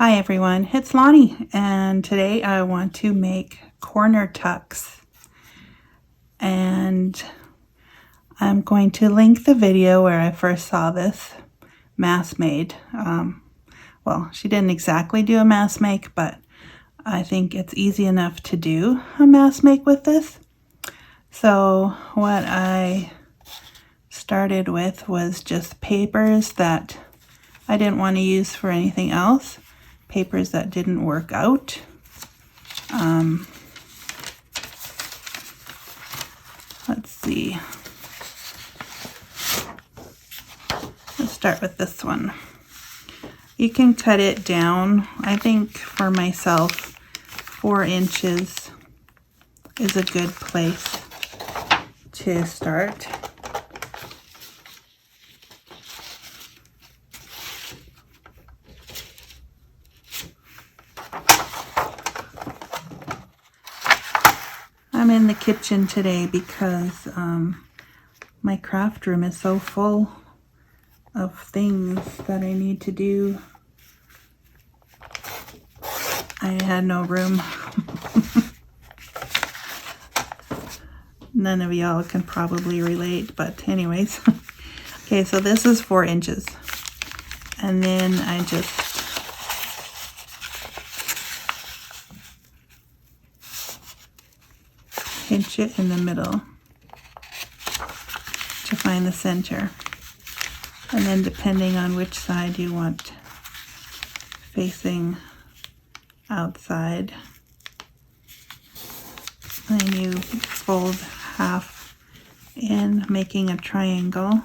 Hi everyone, it's Lonnie, and today I want to make corner tucks, and I'm going to link the video where I first saw this mask made. Well, she didn't exactly do a mask make, but I think it's easy enough to do a mask make with this. So what I started with was just papers that I didn't want to use for anything else. Papers that didn't work out. Let's see. Let's start with this one. You can cut it down. I think for myself, 4 inches is a good place to start. I'm in the kitchen today because my craft room is so full of things that I need to do. I had no room. None of y'all can probably relate, but anyways. Okay, so this is 4 inches. And then I just pinch it in the middle to find the center, and then depending on which side you want facing outside, then you fold half in, making a triangle.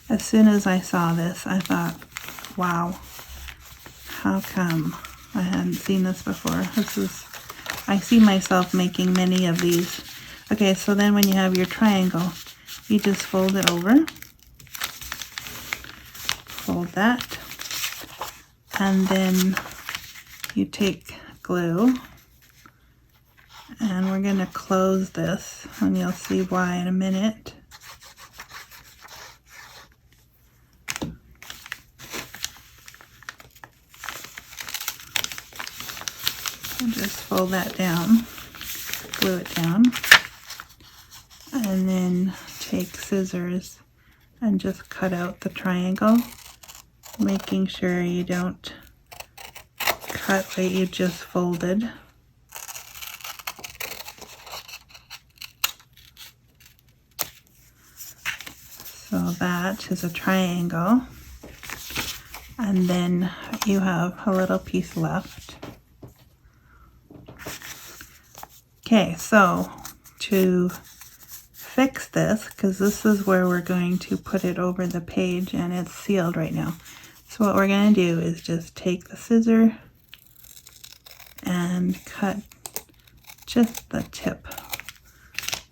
As soon as I saw this, I thought, wow, how come I hadn't seen this before? I see myself making many of these. Okay, so then when you have your triangle, you just fold it over, fold that, and then you take glue, and we're going to close this, and you'll see why in a minute. And just fold that down, glue it down, and then take scissors and just cut out the triangle, making sure you don't cut what you just folded. So that is a triangle, and then you have a little piece left. Okay, so to fix this, because this is where we're going to put it over the page and it's sealed right now. So what we're going to do is just take the scissor and cut just the tip,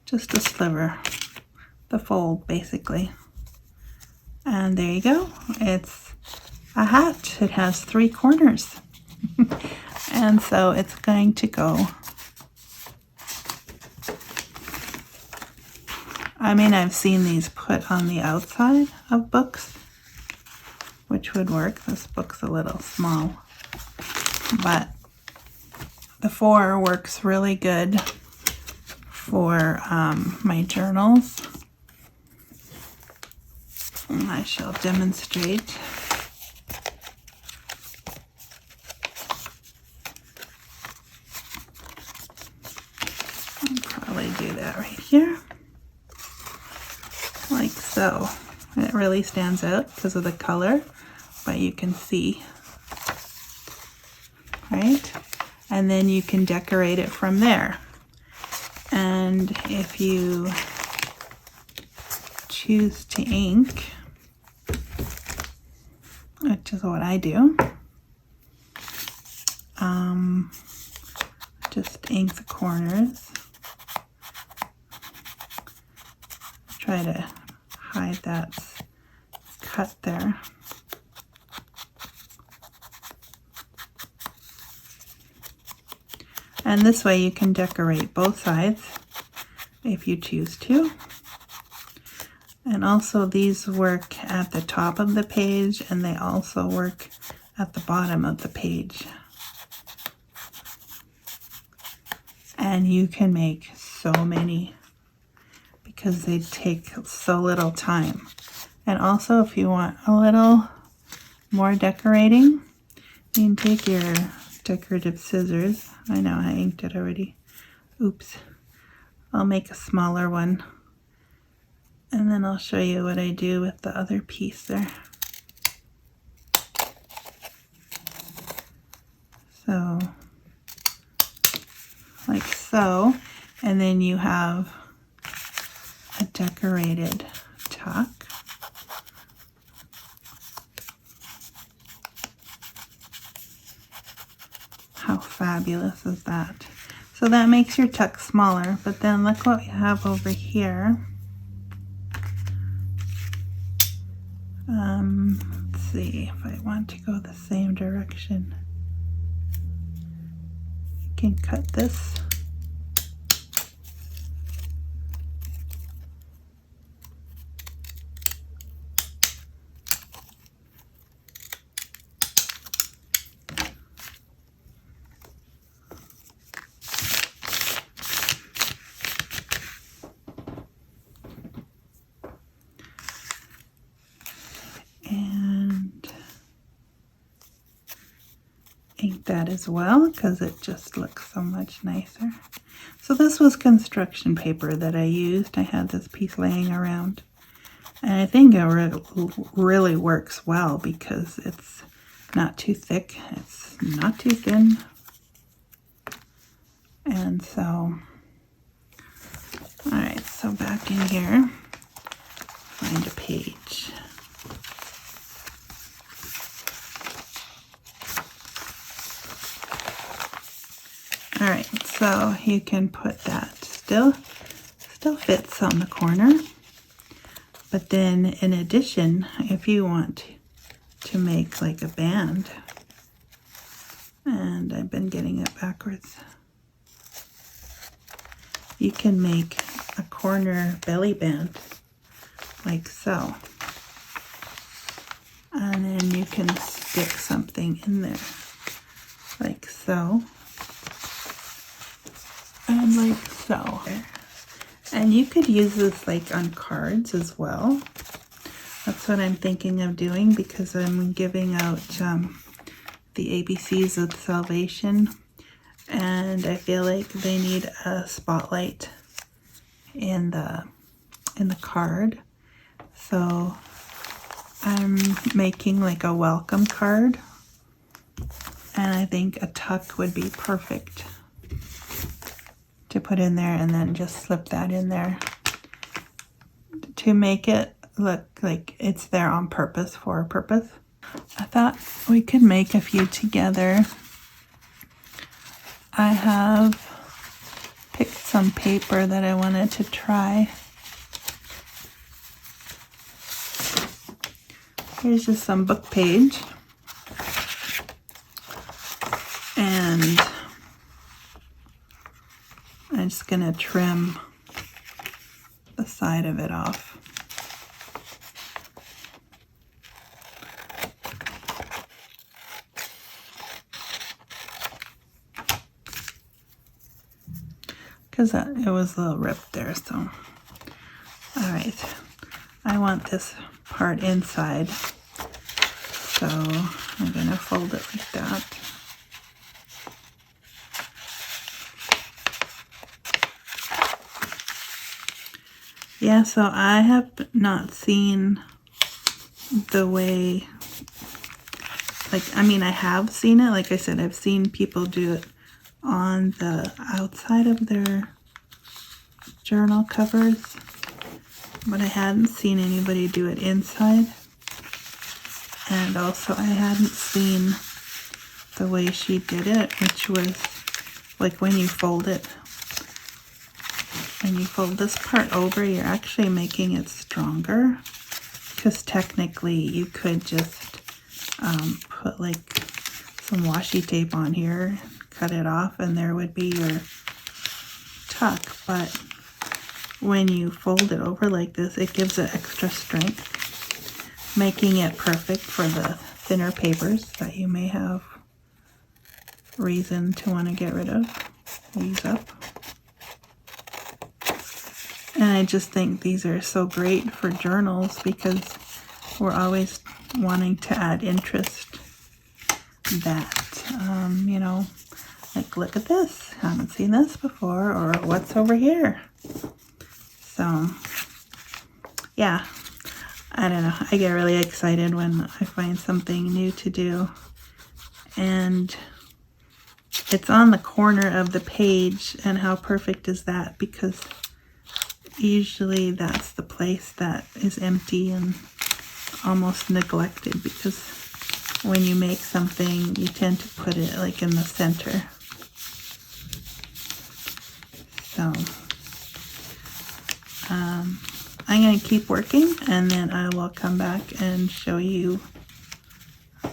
just a sliver, the fold basically. And there you go. It's a hat. It has 3 corners. And so it's going to go. I mean, I've seen these put on the outside of books, which would work. This book's a little small, but the 4 works really good for my journals. I shall demonstrate. I'll probably do that right here. Like so. It really stands out because of the color, but you can see, right? And then you can decorate it from there. And if you choose to ink, which is what I do, just ink the corners. Try to hide that cut there. And this way you can decorate both sides if you choose to. And also these work at the top of the page, and they also work at the bottom of the page. And you can make so many because they take so little time. And also if you want a little more decorating, you can take your decorative scissors. I know I inked it already. Oops. I'll make a smaller one. And then I'll show you what I do with the other piece there. So, like so. And then you have a decorated tuck. How fabulous is that? So that makes your tuck smaller, but then look what we have over here. Let's see if I want to go the same direction. You can cut this. Ink that as well because it just looks so much nicer. So this was construction paper that I used. I had this piece laying around, and I think it really works well because it's not too thick, it's not too thin, and so alright, so back in here, find a page. All right, so you can put that still fits on the corner, but then in addition, if you want to make like a band, and I've been getting it backwards, you can make a corner belly band like so, and then you can stick something in there like so. And like so. And you could use this like on cards as well. That's what I'm thinking of doing because I'm giving out the ABCs of salvation, and I feel like they need a spotlight in the card. So I'm making like a welcome card, and I think a tuck would be perfect to put in there, and then just slip that in there to make it look like it's there on purpose, for a purpose. I thought we could make a few together. I have picked some paper that I wanted to try. Here's just some book page, and I'm just going to trim the side of it off. Because it was a little ripped there, so. Alright, I want this part inside, so I'm going to fold it like that. Yeah, so I have not seen the way, like, I mean, I have seen it. Like I said, I've seen people do it on the outside of their journal covers, but I hadn't seen anybody do it inside. And also I hadn't seen the way she did it, which was like when you fold it. When you fold this part over, you're actually making it stronger, because technically you could just put like some washi tape on here, cut it off, and there would be your tuck. But when you fold it over like this, it gives it extra strength, making it perfect for the thinner papers that you may have reason to want to get rid of, use up. And I just think these are so great for journals because we're always wanting to add interest that, you know, like, look at this, haven't seen this before, or what's over here. So, yeah, I don't know. I get really excited when I find something new to do. And it's on the corner of the page, and how perfect is that? Because usually that's the place that is empty and almost neglected, because when you make something, you tend to put it like in the center. So I'm going to keep working, and then I will come back and show you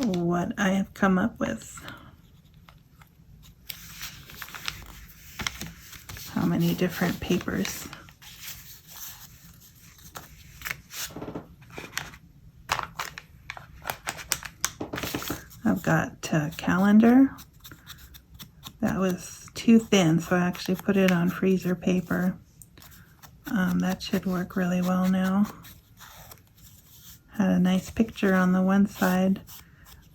what I have come up with. How many different papers. I've got a calendar that was too thin, so I actually put it on freezer paper. That should work really well now. Had a nice picture on the one side,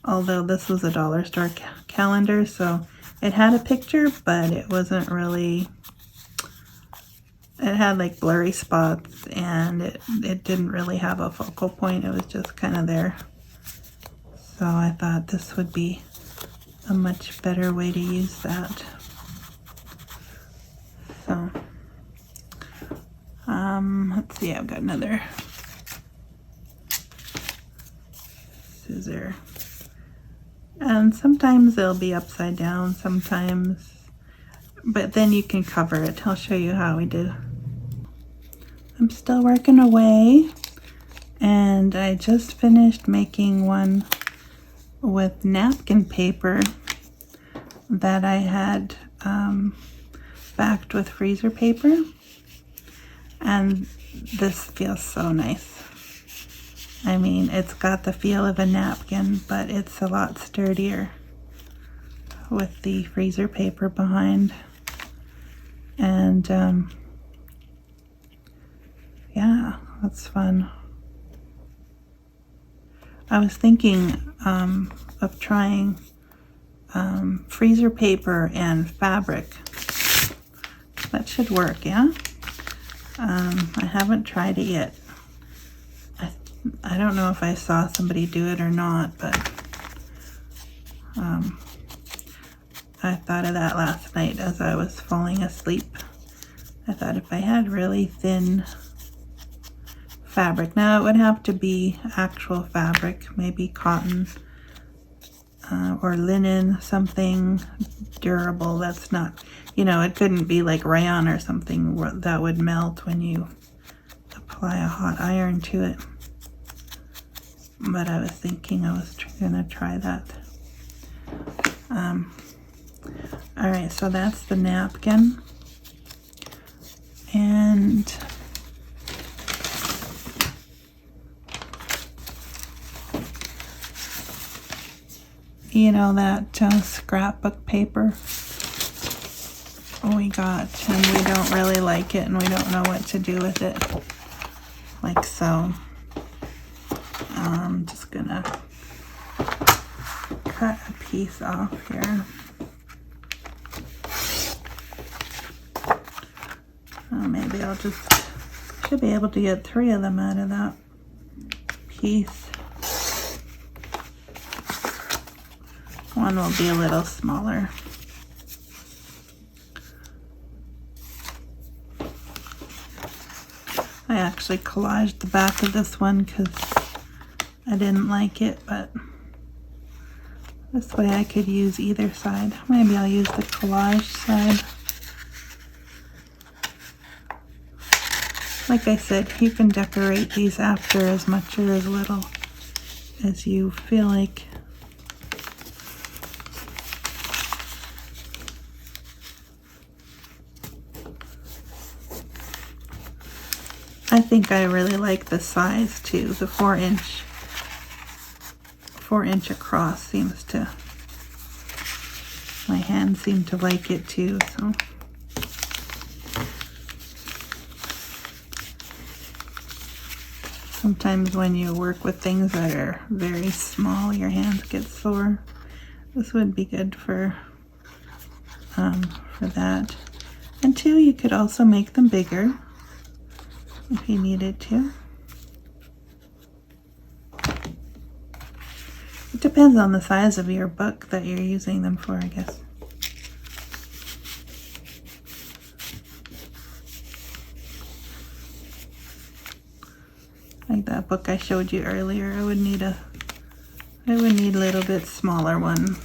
although this was a dollar store calendar, so it had a picture, but it wasn't really, it had like blurry spots, and it didn't really have a focal point. It was just kind of there. So I thought this would be a much better way to use that. So, let's see, I've got another scissor. And sometimes they'll be upside down, sometimes, but then you can cover it. I'll show you how we do. I'm still working away, and I just finished making one with napkin paper that I had backed with freezer paper, and this feels so nice. I mean, it's got the feel of a napkin, but it's a lot sturdier with the freezer paper behind. And yeah, that's fun. I was thinking of trying freezer paper and fabric. That should work, yeah? I haven't tried it yet. I don't know if I saw somebody do it or not, but I thought of that last night as I was falling asleep. I thought if I had really thin fabric, now it would have to be actual fabric, maybe cotton or linen, something durable that's not, you know, it couldn't be like rayon or something that would melt when you apply a hot iron to it. But I was thinking I was gonna try that. All right, so that's the napkin. And you know that scrapbook paper we got, and we don't really like it, and we don't know what to do with it, like so. I'm just gonna cut a piece off here. Maybe I'll should be able to get 3 of them out of that piece. One will be a little smaller. I actually collaged the back of this one because I didn't like it, but this way I could use either side. Maybe I'll use the collage side. Like I said, you can decorate these after as much or as little as you feel like. think I really like the size too. The 4-inch across seems to, my hands seem to like it too, so. Sometimes when you work with things that are very small, your hands get sore. This would be good for that. And two, you could also make them bigger if you needed to. It depends on the size of your book that you're using them for, I guess. Like that book I showed you earlier, I would need a little bit smaller one.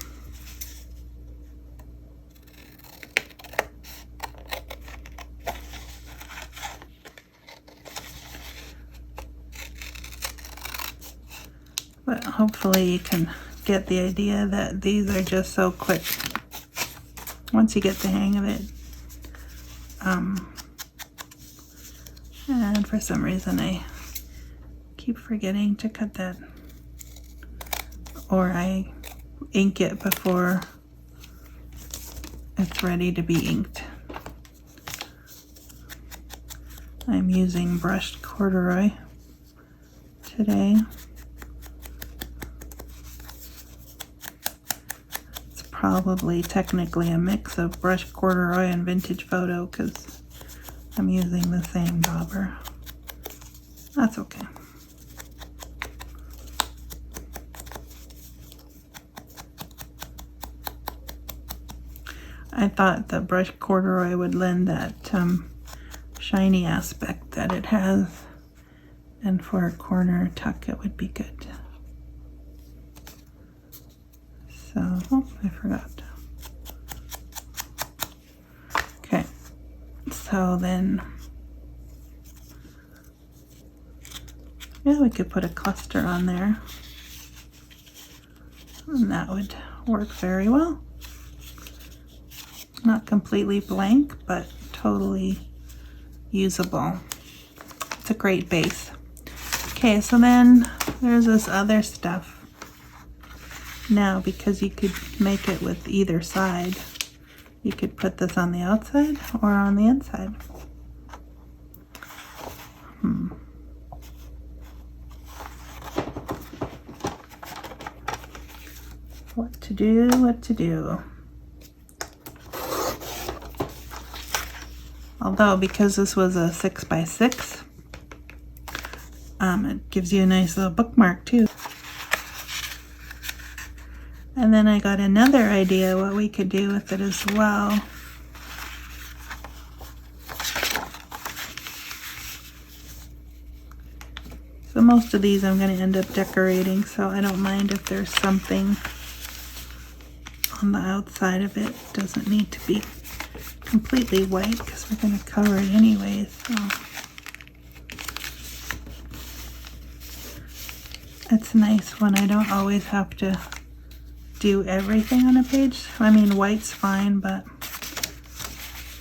But hopefully you can get the idea that these are just so quick once you get the hang of it. And for some reason I keep forgetting to cut that, or I ink it before it's ready to be inked. I'm using brushed corduroy today. It's probably technically a mix of brushed corduroy and vintage photo because I'm using the same dauber. That's okay. I thought the brushed corduroy would lend that shiny aspect that it has, and for a corner tuck it would be good. So, oh, I forgot. Okay, so then, yeah, we could put a cluster on there, and that would work very well. Not completely blank, but totally usable. It's a great base. Okay, so then there's this other stuff. Now, because you could make it with either side, you could put this on the outside or on the inside. What to do, what to do. Although, because this was a 6x6, it gives you a nice little bookmark too. And then I got another idea what we could do with it as well. So most of these I'm going to end up decorating, so I don't mind if there's something on the outside of it. It doesn't need to be completely white because we're going to cover it anyways. So it's nice when I don't always have to do everything on a page. I mean, white's fine, but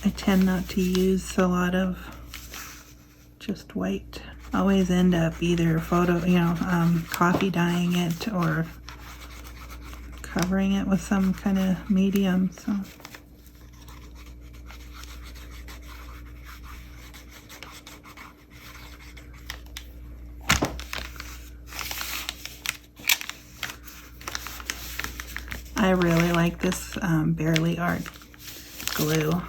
I tend not to use a lot of just white. I always end up either coffee dyeing it or covering it with some kind of medium. So I really like this Barely Art glue.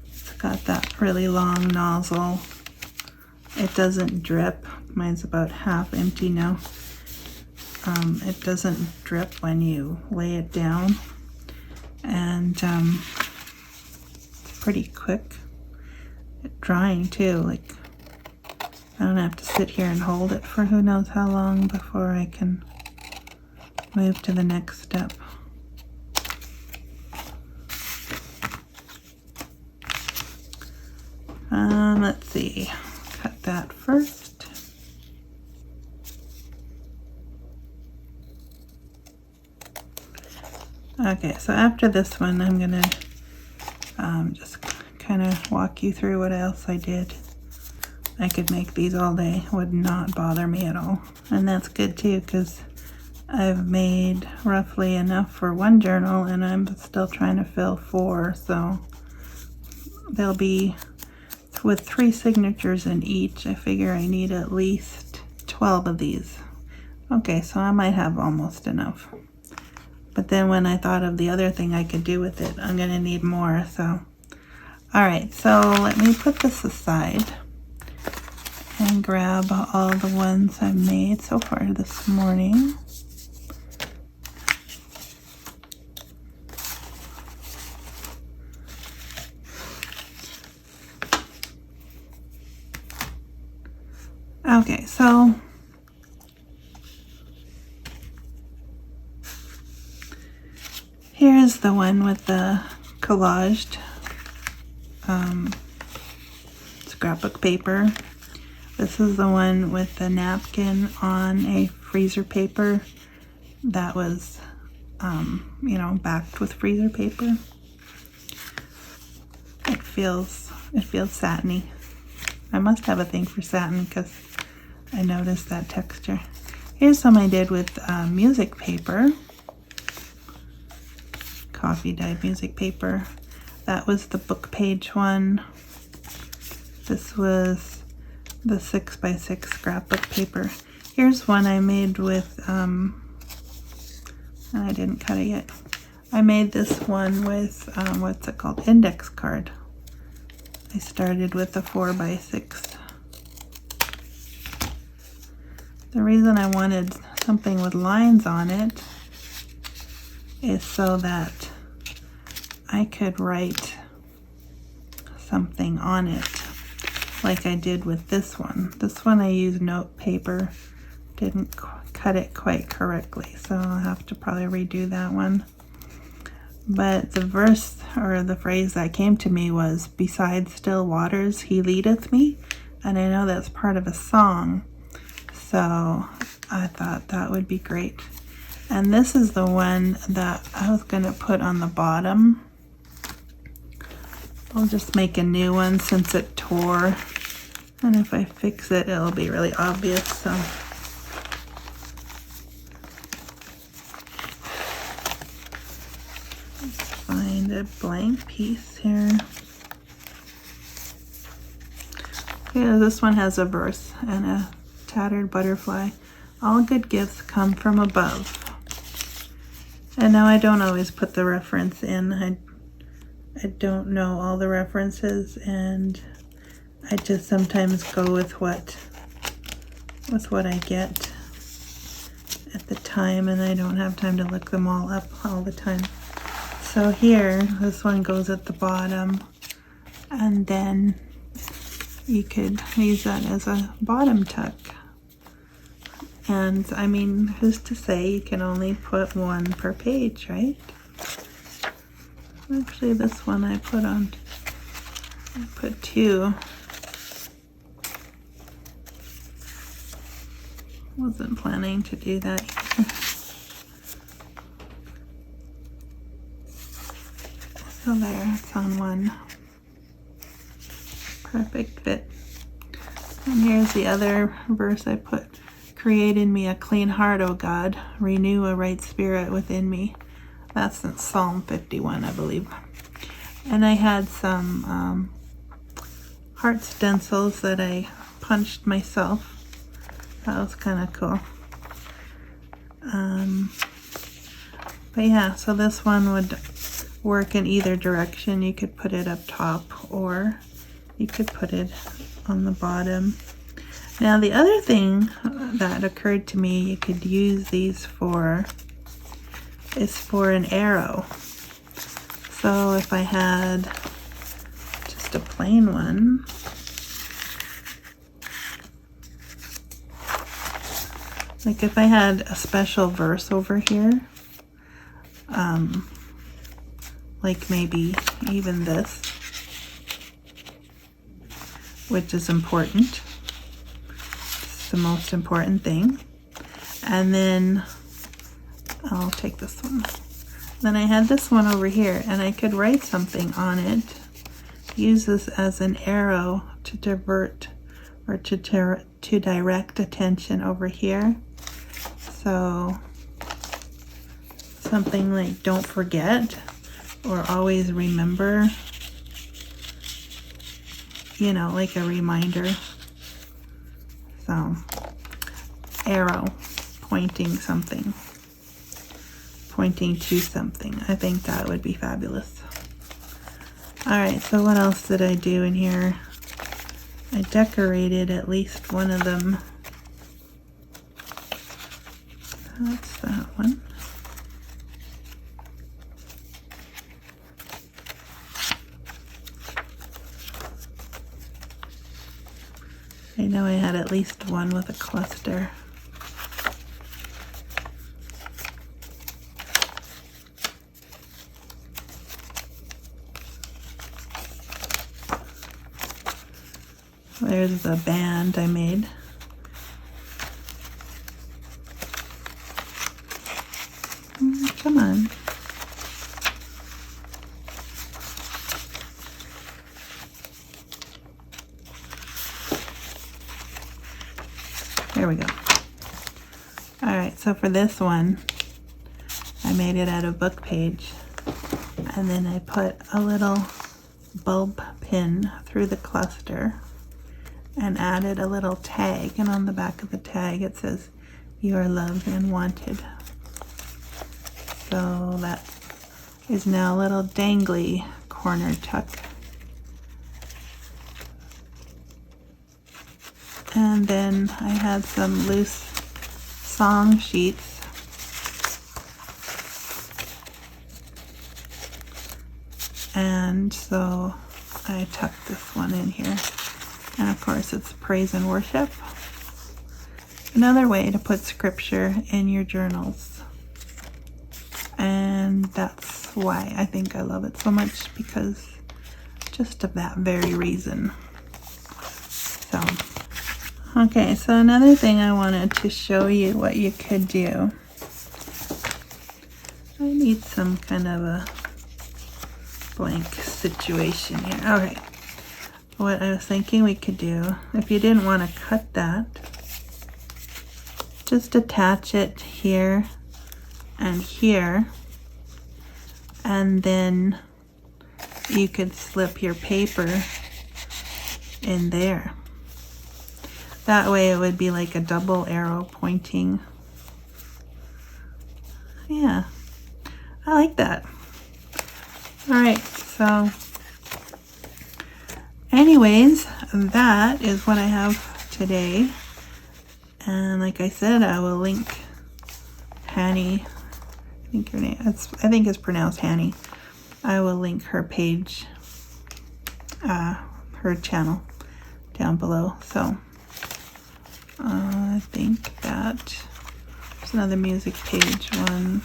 It's got that really long nozzle. It doesn't drip. Mine's about half empty now. It doesn't drip when you lay it down. And it's pretty quick at drying too. Like, I don't have to sit here and hold it for who knows how long before I can move to the next step. Let's see, cut that first. Okay, so after this one, I'm gonna just kind of walk you through what else I did. I could make these all day. Would not bother me at all. And that's good too, because I've made roughly enough for one journal and I'm still trying to fill 4, so there'll be, with 3 signatures in each, I figure I need at least 12 of these. Okay, so I might have almost enough. But then when I thought of the other thing I could do with it, I'm gonna need more, so. All right, so let me put this aside and grab all the ones I've made so far this morning. Okay, so here's the one with the collaged scrapbook paper. This is the one with the napkin on a freezer paper that was, you know, backed with freezer paper. It feels satiny. I must have a thing for satin because I noticed that texture. Here's some I did with music paper, coffee dyed music paper. That was the book page one. This was the 6x6 scrapbook paper. Here's one I made with, and I didn't cut it yet. I made this one with, what's it called? Index card. I started with a 4x6. The reason I wanted something with lines on it is so that I could write something on it like I did with this one. This one I used note paper, didn't cut it quite correctly, so I'll have to probably redo that one. But the verse or the phrase that came to me was, "Beside still waters he leadeth me," and I know that's part of a song, so I thought that would be great. And this is the one that I was going to put on the bottom. I'll just make a new one since it tore, and if I fix it, it'll be really obvious. So let's find a blank piece here. Okay, this one has a verse and a tattered butterfly. All good gifts come from above. And now I don't always put the reference in. I don't know all the references, and I just sometimes go with what I get at the time, and I don't have time to look them all up all the time. So here, this one goes at the bottom, and then you could use that as a bottom tuck. And I mean, who's to say you can only put one per page, right? Actually, this one I put 2. Wasn't planning to do that either. So there, it's on one. Perfect fit. And here's the other verse I put. Create in me a clean heart, O God. Renew a right spirit within me. That's in Psalm 51, I believe. And I had some heart stencils that I punched myself. That was kind of cool. But yeah, so this one would work in either direction. You could put it up top or you could put it on the bottom. Now the other thing that occurred to me you could use these for is for an arrow. So if I had just a plain one, like if I had a special verse over here, like maybe even this, which is important. It's the most important thing. And then I'll take this one. Then I had this one over here, and I could write something on it, use this as an arrow to divert or to direct attention over here. So something like don't forget or always remember, you know, like a reminder. So arrow pointing something, pointing to something. I think that would be fabulous. All right, so what else did I do in here? I decorated at least one of them. That's that one. I know I had at least one with a cluster. There's the band I made. Come on. There we go. All right, so for this one, I made it out of book page, and then I put a little bulb pin through the cluster and added a little tag, and on the back of the tag it says you are loved and wanted. So that is now a little dangly corner tuck. And then I had some loose song sheets, and so I tucked this one in here. And of course it's praise and worship. Another way to put scripture in your journals. And that's why I think I love it so much, because just of that very reason. So, okay, so another thing I wanted to show you what you could do. I need some kind of a blank situation here. Okay. What I was thinking we could do, if you didn't want to cut that, just attach it here and here, and then you could slip your paper in there. That way it would be like a double arrow pointing. Yeah, I like that. All right, so anyways, that is what I have today. And like I said, I will link Hanny. I think her name, I think it's pronounced Hanny. I will link her page, her channel down below. So I think that there's another music page one.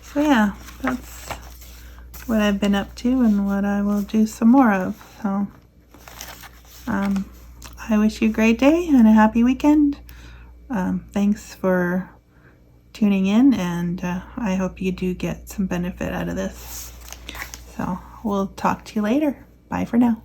So yeah, that's what I've been up to and what I will do some more of. So I wish you a great day and a happy weekend. Thanks for tuning in, and I hope you do get some benefit out of this. So we'll talk to you later. Bye for now.